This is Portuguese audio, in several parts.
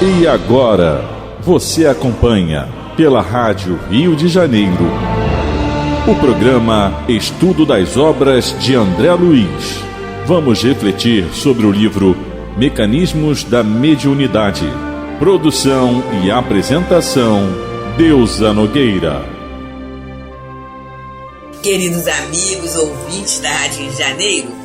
E agora, você acompanha pela Rádio Rio de Janeiro o programa Estudo das Obras de André Luiz. Vamos refletir sobre o livro Mecanismos da Mediunidade. Produção e apresentação, Deusa Nogueira. Queridos amigos, ouvintes da Rádio Rio de Janeiro,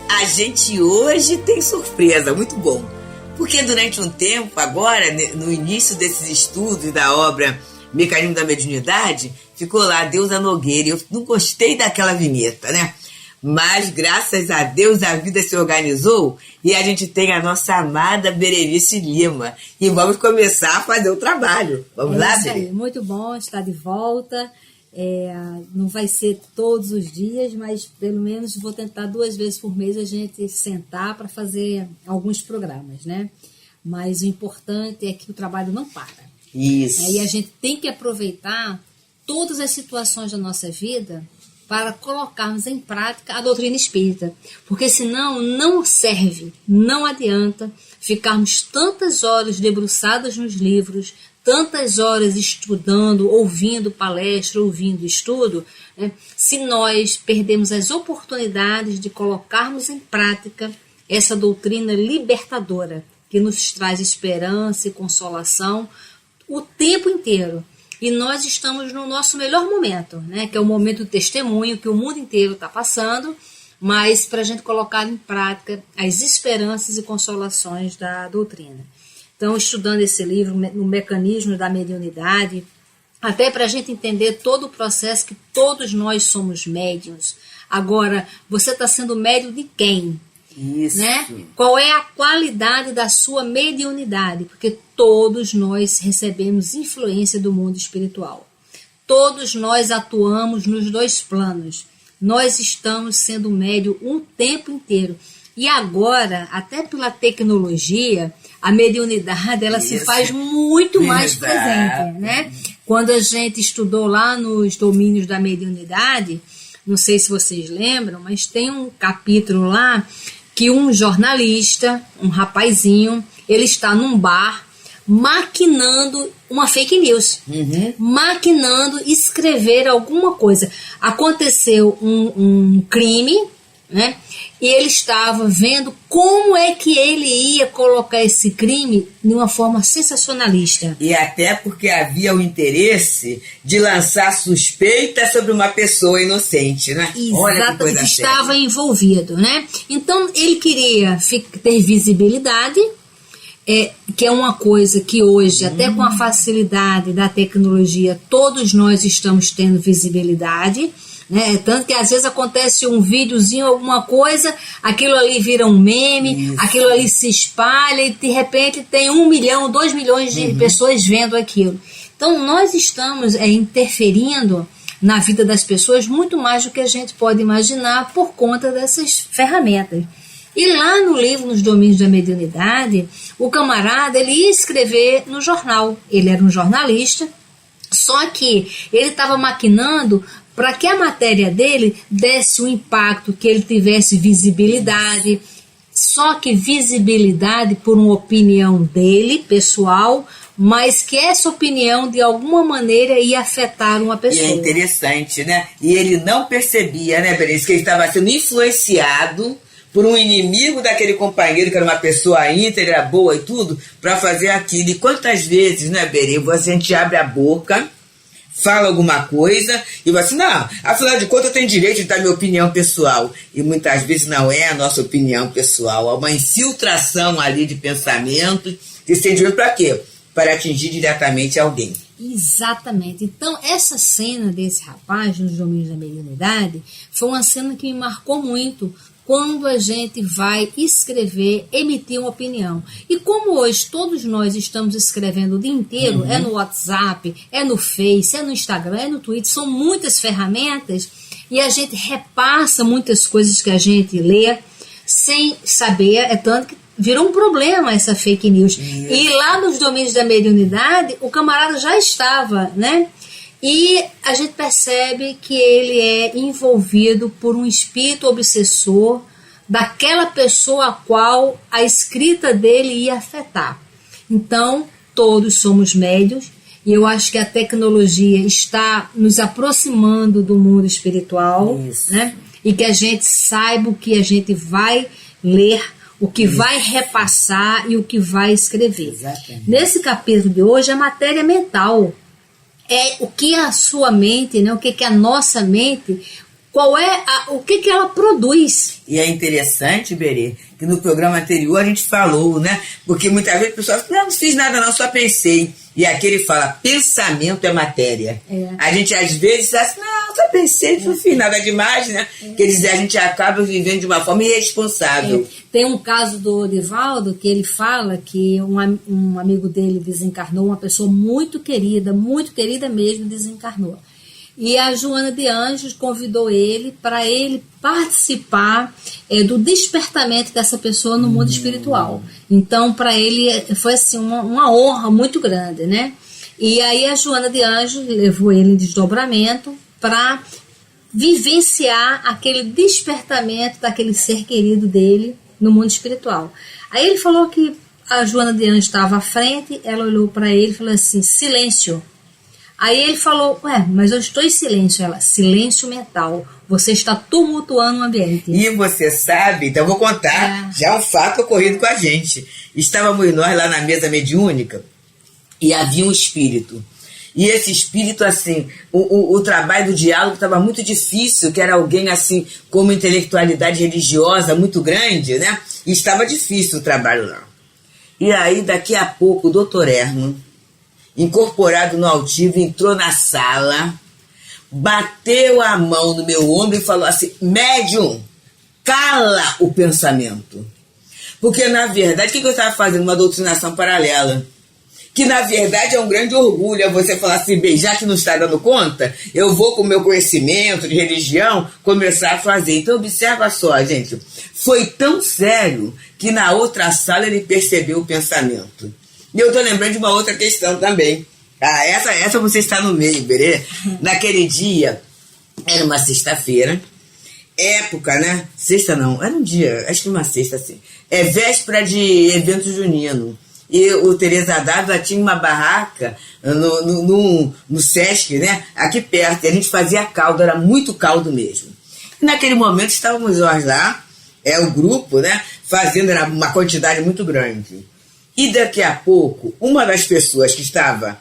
a gente hoje tem surpresa, muito bom. Porque durante um tempo, agora, no início desses estudos da obra Mecanismo da Mediunidade, ficou lá Deusa Nogueira. Eu não gostei daquela vinheta, né? Mas, graças a Deus, a vida se organizou e a gente tem a nossa amada Berenice Lima. E vamos começar a fazer o trabalho. Vamos lá, Berenice? Muito bom estar de volta. Não vai ser todos os dias, mas pelo menos vou tentar 2 vezes por mês a gente sentar para fazer alguns programas, né? Mas o importante é que o trabalho não para. Isso. E a gente tem que aproveitar todas as situações da nossa vida para colocarmos em prática a doutrina espírita. Porque senão não serve, não adianta ficarmos tantas horas debruçadas nos livros, tantas horas estudando, ouvindo palestra, ouvindo estudo, né, se nós perdemos as oportunidades de colocarmos em prática essa doutrina libertadora, que nos traz esperança e consolação o tempo inteiro. E nós estamos no nosso melhor momento, né, que é o momento do testemunho que o mundo inteiro está passando, mas para a gente colocar em prática as esperanças e consolações da doutrina. Então, estudando esse livro, no Mecanismo da Mediunidade, até para a gente entender todo o processo que todos nós somos médiuns. Agora, você está sendo médium de quem? Isso. Né? Qual é a qualidade da sua mediunidade? Porque todos nós recebemos influência do mundo espiritual. Todos nós atuamos nos 2 planos. Nós estamos sendo médium um tempo inteiro. E agora, até pela tecnologia, a mediunidade ela se faz muito mais presente, né? Quando a gente estudou lá nos domínios da mediunidade, não sei se vocês lembram, mas tem um capítulo lá que um jornalista, um rapazinho, ele está num bar maquinando uma fake news, maquinando escrever alguma coisa. Aconteceu um crime, né? E ele estava vendo como é que ele ia colocar esse crime de uma forma sensacionalista. E até porque havia o interesse de lançar suspeita sobre uma pessoa inocente, né? Exatamente, estava envolvido, né? Então ele queria ter visibilidade, que é uma coisa que hoje, até com a facilidade da tecnologia, todos nós estamos tendo visibilidade, né? Tanto que às vezes acontece um videozinho, alguma coisa, aquilo ali vira um meme, aquilo ali se espalha e de repente tem 1 milhão, 2 milhões de pessoas vendo aquilo. Então nós estamos interferindo na vida das pessoas muito mais do que a gente pode imaginar por conta dessas ferramentas. E lá no livro, nos domínios da mediunidade, o camarada ele ia escrever no jornal. Ele era um jornalista, só que ele estava maquinando para que a matéria dele desse um impacto, que ele tivesse visibilidade, só que visibilidade por uma opinião dele, pessoal, mas que essa opinião de alguma maneira ia afetar uma pessoa. E é interessante, né? E ele não percebia, né, Berenice, que ele estava sendo influenciado por um inimigo daquele companheiro, que era uma pessoa íntegra, boa e tudo, para fazer aquilo. E quantas vezes, né, Berenice, a gente abre a boca, fala alguma coisa e vai assim, não, afinal de contas eu tenho direito de dar minha opinião pessoal. E muitas vezes não é a nossa opinião pessoal, há uma infiltração ali de pensamento e sentimento para quê? Para atingir diretamente alguém. Exatamente. Então, essa cena desse rapaz nos domínios da mediunidade foi uma cena que me marcou muito quando a gente vai escrever, emitir uma opinião. E como hoje todos nós estamos escrevendo o dia inteiro, é no WhatsApp, é no Face, é no Instagram, é no Twitter, são muitas ferramentas, e a gente repassa muitas coisas que a gente lê sem saber, é tanto que virou um problema essa fake news. E lá nos domínios da mediunidade, o camarada já estava, né? E a gente percebe que ele é envolvido por um espírito obsessor daquela pessoa a qual a escrita dele ia afetar. Então, todos somos médiuns, e eu acho que a tecnologia está nos aproximando do mundo espiritual, né? E que a gente saiba o que a gente vai ler, o que vai repassar e o que vai escrever. Exatamente. Nesse capítulo de hoje, a matéria mental é o que a sua mente, né? O que a nossa mente, o que ela produz. E é interessante, Berê, que no programa anterior a gente falou, né? Porque muitas vezes o pessoal fala, não fiz nada não, só pensei. E aqui ele fala, pensamento é matéria. A gente às vezes diz assim, não, só pensei, não fiz nada demais, né? Quer dizer, a gente acaba vivendo de uma forma irresponsável. Tem um caso do Divaldo que ele fala que um amigo dele desencarnou, uma pessoa muito querida mesmo, desencarnou. E a Joana de Anjos convidou ele para ele participar do despertamento dessa pessoa no mundo espiritual. Então, para ele foi assim, uma honra muito grande, né? E aí a Joana de Anjos levou ele em desdobramento para vivenciar aquele despertamento daquele ser querido dele no mundo espiritual. Aí ele falou que a Joana de Anjos estava à frente, ela olhou para ele e falou assim, silêncio. Aí ele falou, mas eu estou em silêncio. Ela, silêncio mental. Você está tumultuando o ambiente. E você sabe, então eu vou contar, já um fato ocorrido com a gente. Estávamos nós lá na mesa mediúnica e havia um espírito. E esse espírito, assim, o trabalho do diálogo estava muito difícil, que era alguém, assim, com uma intelectualidade religiosa muito grande, né? E estava difícil o trabalho lá. E aí, daqui a pouco, o doutor Herman, incorporado no altivo, entrou na sala, bateu a mão no meu ombro e falou assim, médium, cala o pensamento. Porque, na verdade, o que eu estava fazendo? Uma doutrinação paralela. Que, na verdade, é um grande orgulho. É você falar assim, bem, já que não está dando conta, eu vou, com o meu conhecimento de religião, começar a fazer. Então, observa só, gente. Foi tão sério que, na outra sala, ele percebeu o pensamento. E eu estou lembrando de uma outra questão também. Essa você está no meio, Berê. Naquele dia, era uma sexta-feira, época, né? Sexta não, era um dia, acho que uma sexta, assim. Véspera de evento junino. E o Teresa Dávila tinha uma barraca no Sesc, né? Aqui perto. E a gente fazia caldo, era muito caldo mesmo. E naquele momento estávamos nós lá, o grupo, né? Fazendo, era uma quantidade muito grande. E daqui a pouco, uma das pessoas que estava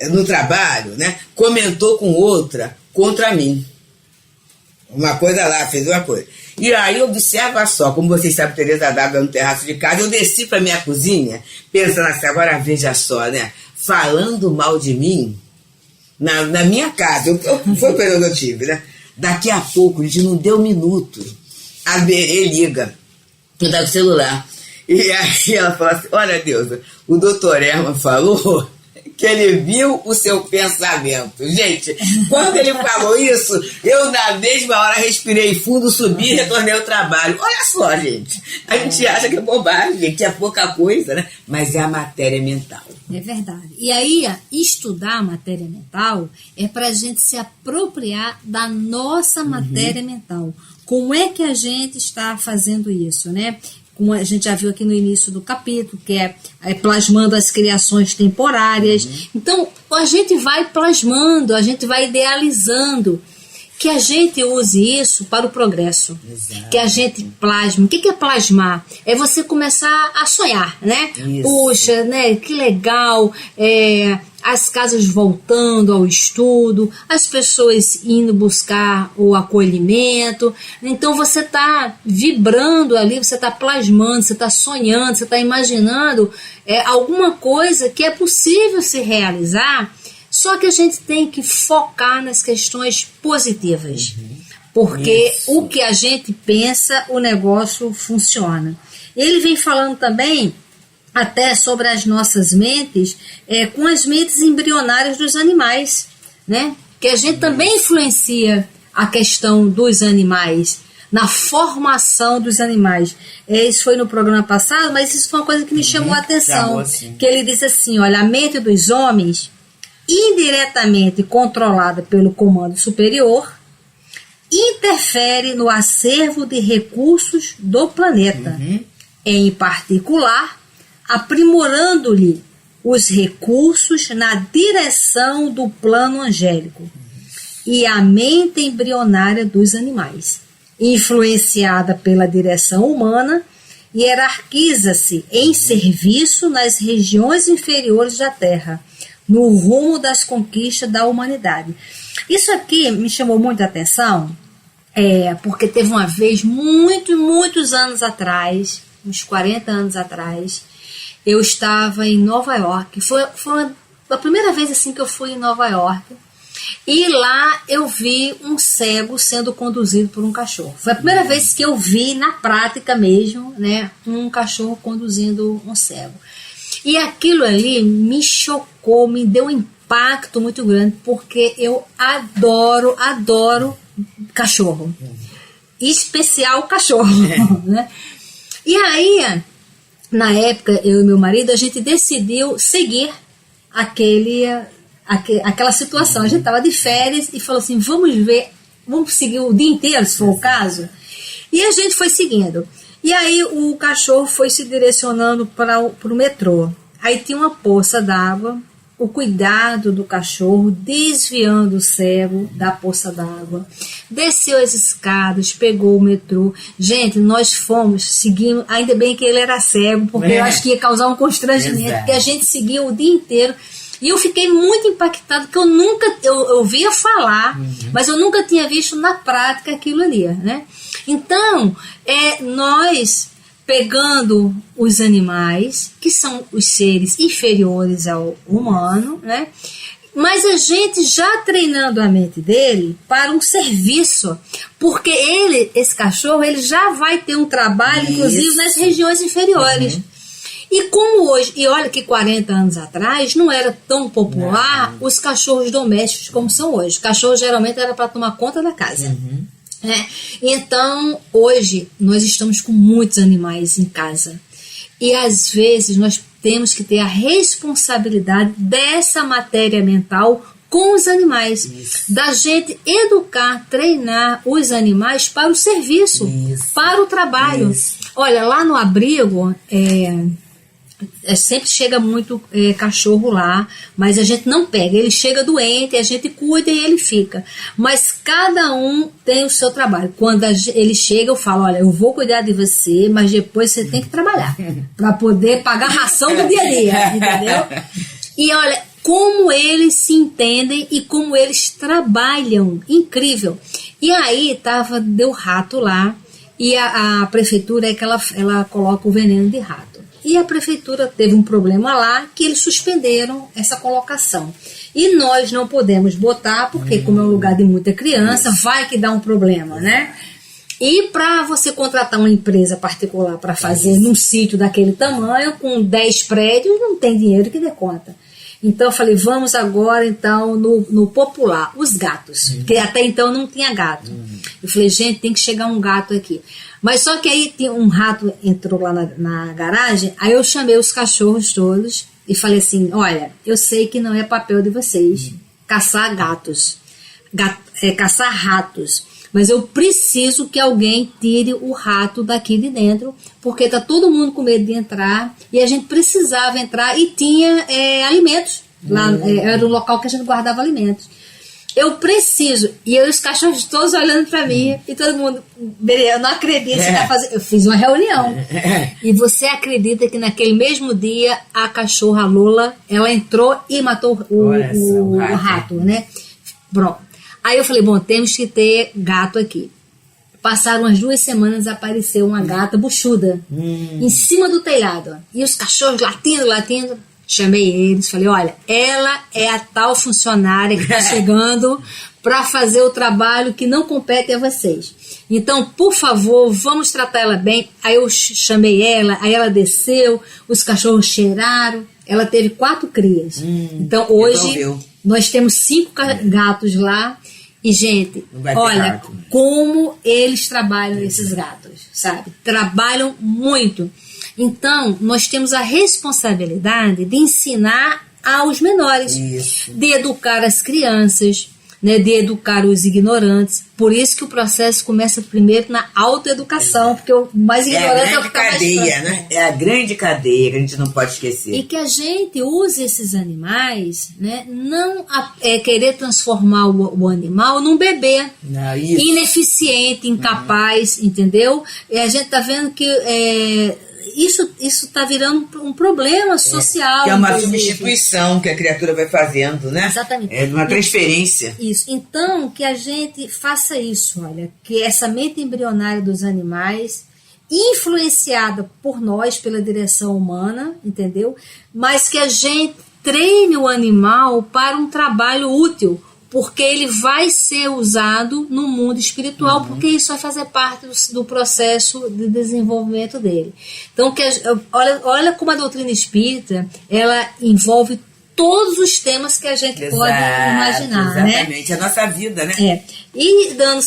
no trabalho, né, comentou com outra contra mim. Uma coisa lá, fez uma coisa. E aí, observa só, como vocês sabem, Teresa Dávila no terraço de casa, eu desci para minha cozinha, pensando assim, agora veja só, né, falando mal de mim na minha casa. Foi o período que eu tive, né? Daqui a pouco, a gente não deu um minuto, a Berê liga, eu tava com o celular. E aí ela falou assim, olha Deus, o doutor Herman falou que ele viu o seu pensamento. Gente, quando ele falou isso, eu na mesma hora respirei fundo, subi e retornei ao trabalho. Olha só, gente, a gente acha que é bobagem, que é pouca coisa, né? Mas é a matéria mental. É verdade. E aí, estudar a matéria mental é para a gente se apropriar da nossa matéria mental. Como é que a gente está fazendo isso, né? Como a gente já viu aqui no início do capítulo, que é plasmando as criações temporárias. Então, a gente vai plasmando, a gente vai idealizando, que a gente use isso para o progresso. Exato. Que a gente plasme. O que é plasmar? É você começar a sonhar, né? Isso. Puxa, né? Que legal, as casas voltando ao estudo, as pessoas indo buscar o acolhimento. Então você está vibrando ali, você está plasmando, você está sonhando, você está imaginando alguma coisa que é possível se realizar, só que a gente tem que focar nas questões positivas. Porque o que a gente pensa, o negócio funciona. Ele vem falando também até sobre as nossas mentes, com as mentes embrionárias dos animais, né? Que a gente também influencia a questão dos animais, na formação dos animais. Isso foi no programa passado, mas isso foi uma coisa que me chamou a atenção. Que ele diz assim, olha, a mente dos homens, indiretamente controlada pelo comando superior, interfere no acervo de recursos do planeta, em particular, aprimorando-lhe os recursos na direção do plano angélico e a mente embrionária dos animais, influenciada pela direção humana, hierarquiza-se em serviço nas regiões inferiores da Terra, no rumo das conquistas da humanidade. Isso aqui me chamou muita atenção, porque teve uma vez, muitos anos atrás, uns 40 anos atrás, eu estava em Nova York. Foi a primeira vez assim que eu fui em Nova York. E lá eu vi um cego sendo conduzido por um cachorro. Foi a primeira vez que eu vi na prática mesmo, né, um cachorro conduzindo um cego. E aquilo ali me chocou, me deu um impacto muito grande, porque eu adoro cachorro. Em especial cachorro. Né? E aí, na época, eu e meu marido, a gente decidiu seguir aquela situação. A gente estava de férias e falou assim, vamos seguir o dia inteiro, se for o caso. E a gente foi seguindo. E aí o cachorro foi se direcionando para o metrô. Aí tinha uma poça d'água, o cuidado do cachorro, desviando o cego da poça d'água. Desceu as escadas, pegou o metrô. Gente, nós fomos, seguimos, ainda bem que ele era cego, porque eu acho que ia causar um constrangimento, porque a gente seguiu o dia inteiro. E eu fiquei muito impactado, porque eu ouvia falar, mas eu nunca tinha visto na prática aquilo ali, né? Então, nós pegando os animais, que são os seres inferiores ao humano, né? Mas a gente já treinando a mente dele para um serviço, porque esse cachorro, ele já vai ter um trabalho, inclusive, nas regiões inferiores. E como hoje, e olha que 40 anos atrás não era tão popular os cachorros domésticos como são hoje. O cachorro geralmente era para tomar conta da casa. Então, hoje, nós estamos com muitos animais em casa. E às vezes nós temos que ter a responsabilidade dessa matéria mental com os animais. Da gente educar, treinar os animais para o serviço, para o trabalho. Olha, lá no abrigo, sempre chega muito cachorro lá, mas a gente não pega, ele chega doente, a gente cuida e ele fica, mas cada um tem o seu trabalho. Quando ele chega, eu falo, olha, eu vou cuidar de você, mas depois você tem que trabalhar para poder pagar a ração do dia a dia, entendeu? E olha, como eles se entendem e como eles trabalham, incrível. E aí deu rato lá, e a prefeitura que ela coloca o veneno de rato. E a prefeitura teve um problema lá que eles suspenderam essa colocação. E nós não podemos botar, porque como é um lugar de muita criança, vai que dá um problema, né? E para você contratar uma empresa particular para fazer num sítio daquele tamanho, com 10 prédios, não tem dinheiro que dê conta. Então eu falei, vamos agora então no popular, os gatos, porque até então não tinha gato. Eu falei, gente, tem que chegar um gato aqui. Mas só que aí um rato entrou lá na garagem, aí eu chamei os cachorros todos e falei assim, olha, eu sei que não é papel de vocês caçar caçar ratos, mas eu preciso que alguém tire o rato daqui de dentro, porque tá todo mundo com medo de entrar e a gente precisava entrar e tinha alimentos. Lá, era um local que a gente guardava alimentos. Eu preciso, e os cachorros todos olhando pra mim, e todo mundo, eu não acredito que você tá fazendo. Eu fiz uma reunião. E você acredita que naquele mesmo dia a cachorra Lola, ela entrou e matou o rato, né? Pronto. Aí eu falei, bom, temos que ter gato aqui. Passaram umas 2 semanas, apareceu uma gata buchuda em cima do telhado. E os cachorros latindo. Chamei eles, falei, olha, ela é a tal funcionária que está chegando para fazer o trabalho que não compete a vocês. Então, por favor, vamos tratar ela bem. Aí eu chamei ela, aí ela desceu, os cachorros cheiraram, ela teve 4 crias. Então, hoje, nós temos 5 gatos lá. E, gente, olha como eles trabalham, esses gatos, sabe? Trabalham muito. Então, nós temos a responsabilidade de ensinar aos menores, de educar as crianças, né, de educar os ignorantes. Por isso que o processo começa primeiro na autoeducação, porque o mais ignorante é o que está mais próximo. Né? É a grande cadeia que a gente não pode esquecer. E que a gente use esses animais, né, não querer transformar o animal num bebê ineficiente, incapaz, entendeu? E a gente está vendo que isso está virando um problema social. Que é uma substituição que a criatura vai fazendo, né? Exatamente. É uma transferência. Isso. Então, que a gente faça isso, olha, que essa mente embrionária dos animais, influenciada por nós, pela direção humana, entendeu? Mas que a gente treine o animal para um trabalho útil, porque ele vai ser usado no mundo espiritual, porque isso vai fazer parte do processo de desenvolvimento dele. Então, olha como a doutrina espírita, ela envolve todos os temas que a gente pode imaginar. Exatamente, né? A nossa vida, né? E dando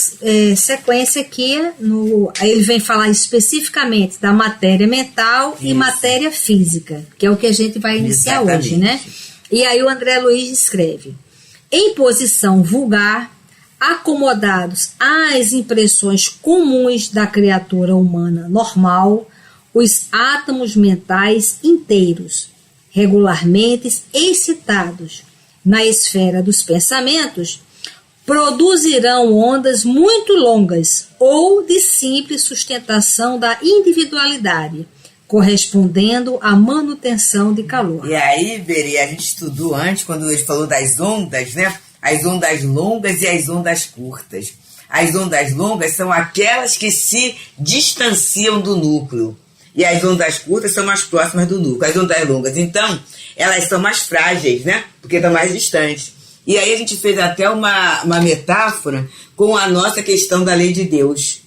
sequência aqui, aí ele vem falar especificamente da matéria mental e matéria física, que é o que a gente vai iniciar hoje, né? E aí o André Luiz escreve: em posição vulgar, acomodados às impressões comuns da criatura humana normal, os átomos mentais inteiros, regularmente excitados na esfera dos pensamentos, produzirão ondas muito longas ou de simples sustentação da individualidade, correspondendo à manutenção de calor. E aí, Beri, a gente estudou antes, quando ele falou das ondas, né? As ondas longas e as ondas curtas. As ondas longas são aquelas que se distanciam do núcleo. E as ondas curtas são mais próximas do núcleo. As ondas longas, então, elas são mais frágeis, né? Porque estão mais distantes. E aí a gente fez até uma metáfora com a nossa questão da lei de Deus.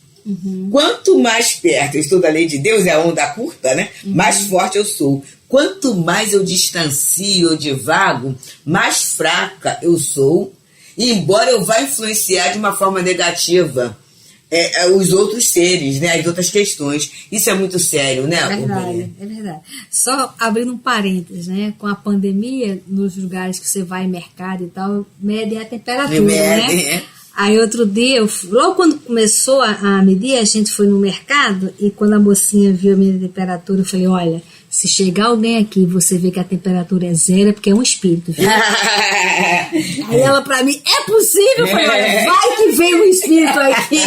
Quanto mais perto eu estou da lei de Deus, é a onda curta, né? Mais forte eu sou. Quanto mais eu distancio, eu divago, mais fraca eu sou. E embora eu vá influenciar de uma forma negativa os outros seres, né? As outras questões. Isso é muito sério, né? É verdade. Só abrindo um parênteses, né? Com a pandemia, nos lugares que você vai em mercado e tal, medem a temperatura, né? Aí outro dia, logo quando começou a medir, a gente foi no mercado e quando a mocinha viu a minha temperatura, eu falei, olha, se chegar alguém aqui e você vê que a temperatura é zero, é porque é um espírito, viu? Aí ela pra mim, é possível? Eu falei, olha, vai que vem um espírito aqui,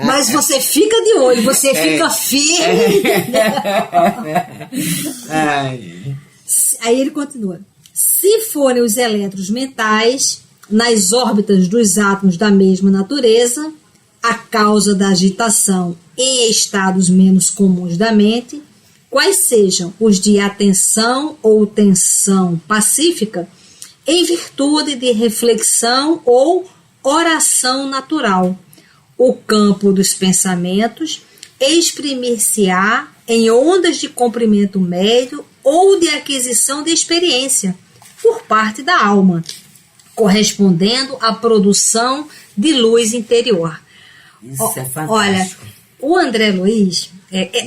mas você fica de olho, você fica firme. Aí ele continua, se forem os elétrons mentais nas órbitas dos átomos da mesma natureza, a causa da agitação em estados menos comuns da mente, quais sejam os de atenção ou tensão pacífica, em virtude de reflexão ou oração natural, o campo dos pensamentos exprimir-se-á em ondas de comprimento médio ou de aquisição de experiência por parte da alma, correspondendo à produção de luz interior. Isso é fantástico. Olha, o André Luiz,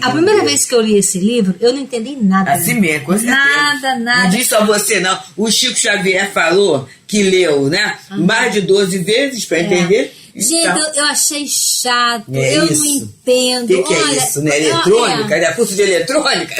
a primeira vez que eu li esse livro, eu não entendi nada. Assim mesmo, com certeza. Nada. Não diz só você, não. O Chico Xavier falou que leu, né? Mais de 12 vezes para entender. Gente, então, eu achei chato, eu não entendo. O que é isso, né? Eletrônica? É curso de eletrônica?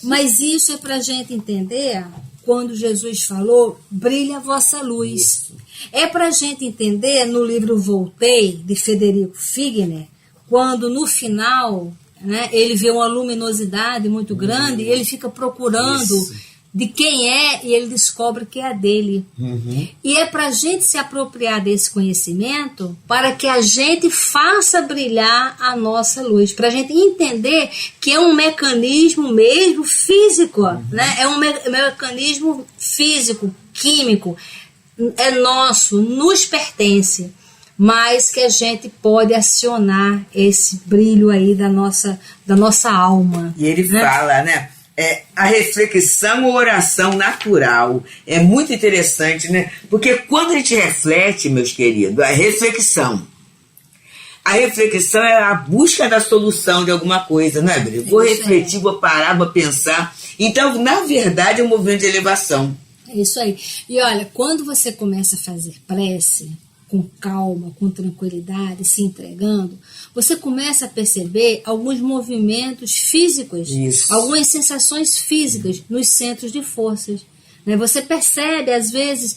Mas isso é para a gente entender... Quando Jesus falou, brilha a vossa luz. Isso. É para a gente entender, no livro Voltei, de Federico Figner, quando no final, né, ele vê uma luminosidade muito grande, e ele fica procurando de quem é, e ele descobre que é dele. E é para a gente se apropriar desse conhecimento, para que a gente faça brilhar a nossa luz, para a gente entender que é um mecanismo mesmo físico, né? É um mecanismo físico, químico, é nosso, nos pertence, mas que a gente pode acionar esse brilho aí da nossa alma. E ele fala, né? A reflexão ou oração natural. É muito interessante, né? Porque quando a gente reflete, meus queridos, a reflexão é a busca da solução de alguma coisa, não é, Bri? Vou refletir, vou parar, vou pensar. Então, na verdade, é um movimento de elevação. É isso aí. E olha, quando você começa a fazer prece, com calma, com tranquilidade, se entregando, você começa a perceber alguns movimentos físicos, algumas sensações físicas nos centros de forças. Né? Você percebe, às vezes,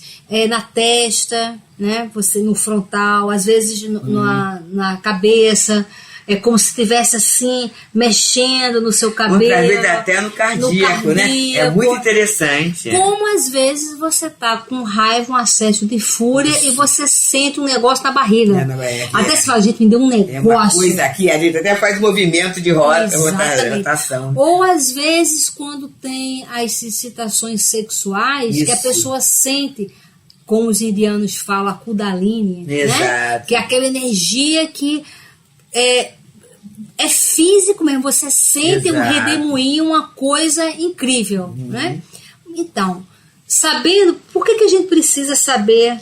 na testa, né? Você no frontal, às vezes na cabeça. É como se estivesse assim, mexendo no seu cabelo. Outras vezes até no cardíaco, né? É muito interessante. Como às vezes você tá com raiva, um acesso de fúria, e você sente um negócio na barriga. Até se fala, gente, me deu um negócio. É uma coisa aqui, a gente até faz movimento de rotação. Ou às vezes quando tem as excitações sexuais, que a pessoa sente, como os indianos falam, a Kundalini, né? Que é aquela energia que é físico mesmo, você sente um redemoinho, uma coisa incrível, né? Então, sabendo, por que a gente precisa saber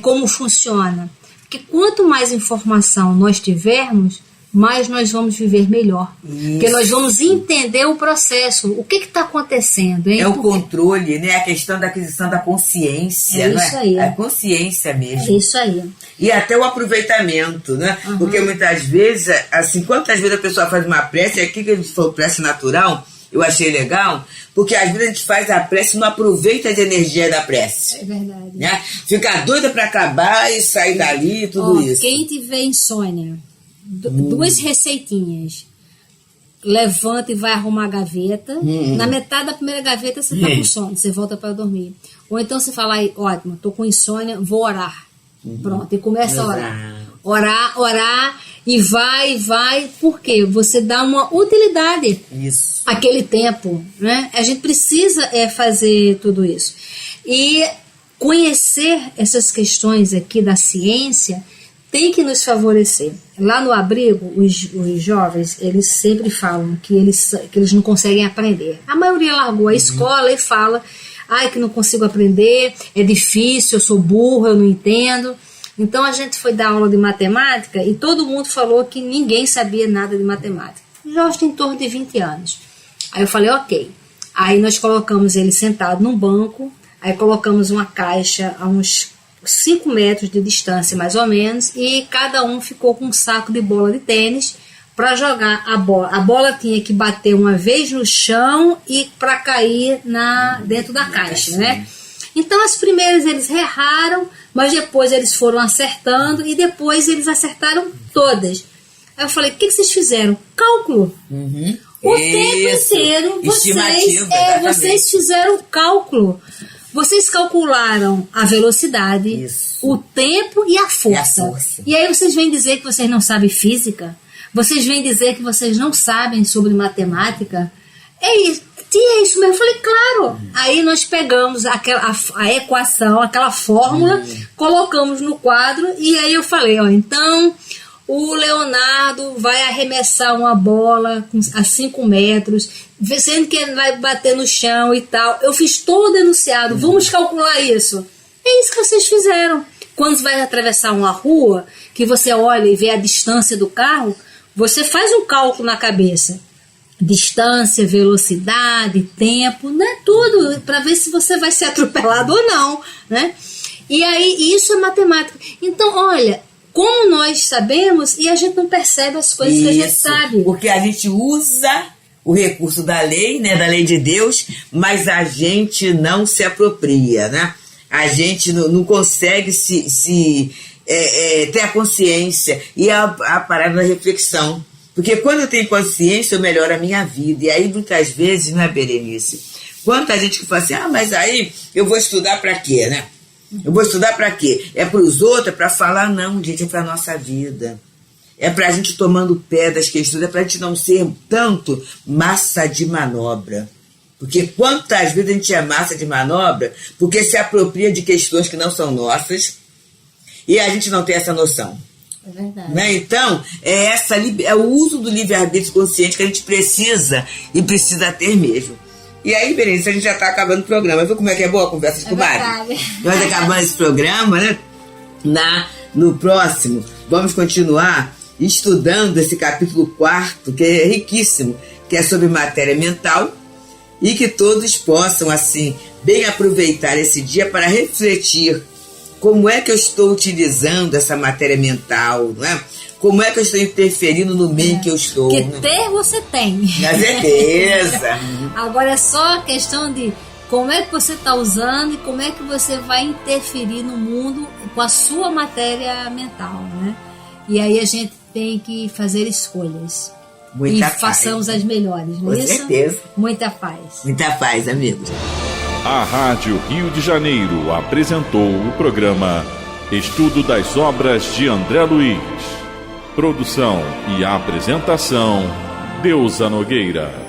como funciona? Porque quanto mais informação nós tivermos, mais nós vamos viver melhor. Porque nós vamos entender o processo, o que está acontecendo. Hein? É o controle, né? A questão da aquisição da consciência. É isso aí. A consciência mesmo. É isso aí. E até o aproveitamento, né? Porque muitas vezes, assim, quantas vezes a pessoa faz uma prece, aqui que a gente falou prece natural, eu achei legal, porque às vezes a gente faz a prece e não aproveita as energias da prece. É verdade. Né? Fica doida para acabar e sair dali e tudo isso. Quem tiver insônia, duas receitinhas. Levanta e vai arrumar a gaveta. Na metade da primeira gaveta você tá com sono, você volta para dormir. Ou então você fala, ótimo, tô com insônia, vou orar. Pronto, e começa a orar. Orar, e vai. Por quê? Você dá uma utilidade àquele tempo, né? A gente precisa fazer tudo isso. E conhecer essas questões aqui da ciência tem que nos favorecer. Lá no abrigo, os jovens, eles sempre falam que eles não conseguem aprender. A maioria largou a escola e fala, que não consigo aprender, é difícil, eu sou burro, eu não entendo. Então a gente foi dar aula de matemática e todo mundo falou que ninguém sabia nada de matemática. Os jovens têm em torno de 20 anos. Aí eu falei, ok. Aí nós colocamos ele sentado num banco, aí colocamos uma caixa a uns 5 metros de distância mais ou menos, e cada um ficou com um saco de bola de tênis para jogar a bola. A bola tinha que bater uma vez no chão e para cair dentro da caixa, né? Então as primeiras eles erraram, mas depois eles foram acertando e depois eles acertaram todas. Aí eu falei, o que vocês fizeram? Cálculo. O tempo inteiro vocês fizeram cálculo. Vocês calcularam a velocidade, o tempo e a força. E aí vocês vêm dizer que vocês não sabem física? Vocês vêm dizer que vocês não sabem sobre matemática? É isso. É isso mesmo. Eu falei, claro. Aí nós pegamos a equação, aquela fórmula, colocamos no quadro, e aí eu falei, então o Leonardo vai arremessar uma bola a 5 metros, sendo que ele vai bater no chão e tal. Eu fiz todo o enunciado, vamos calcular isso. É isso que vocês fizeram. Quando você vai atravessar uma rua, que você olha e vê a distância do carro, você faz um cálculo na cabeça. Distância, velocidade, tempo, né? Tudo, para ver se você vai ser atropelado ou não, né? E aí, isso é matemática. Então, olha, como nós sabemos e a gente não percebe as coisas que a gente sabe. Porque a gente usa o recurso da lei, né, da lei de Deus, mas a gente não se apropria, né? A gente não consegue ter a consciência e a parada da reflexão. Porque quando eu tenho consciência, eu melhoro a minha vida. E aí, muitas vezes, né, Berenice? Quanta gente que fala assim, mas aí eu vou estudar para quê, né? Eu vou estudar para quê? É para os outros, é para falar? Não, gente, é para a nossa vida. É para a gente tomando pé das questões, é para a gente não ser tanto massa de manobra. Porque quantas vezes a gente é massa de manobra porque se apropria de questões que não são nossas e a gente não tem essa noção. É verdade. Né? Então, é o uso do livre-arbítrio consciente que a gente precisa ter mesmo. E aí, Berenice, a gente já está acabando o programa. Viu como é que é boa a conversa de comadre? Nós acabamos esse programa, né? No próximo, vamos continuar estudando esse capítulo 4, que é riquíssimo, que é sobre matéria mental, e que todos possam, assim, bem aproveitar esse dia para refletir Como é que eu estou utilizando essa matéria mental, não é? Como é que eu estou interferindo no meio que eu estou? Porque né? ter você tem. Com certeza. Agora é só a questão de como é que você está usando e como é que você vai interferir no mundo com a sua matéria mental, né? E aí a gente tem que fazer escolhas. Muita e paz. façamos as melhores, não é isso? Com certeza. Muita paz. Muita paz, amigos. A Rádio Rio de Janeiro apresentou o programa Estudo das Obras de André Luiz. Produção e apresentação, Deusa Nogueira.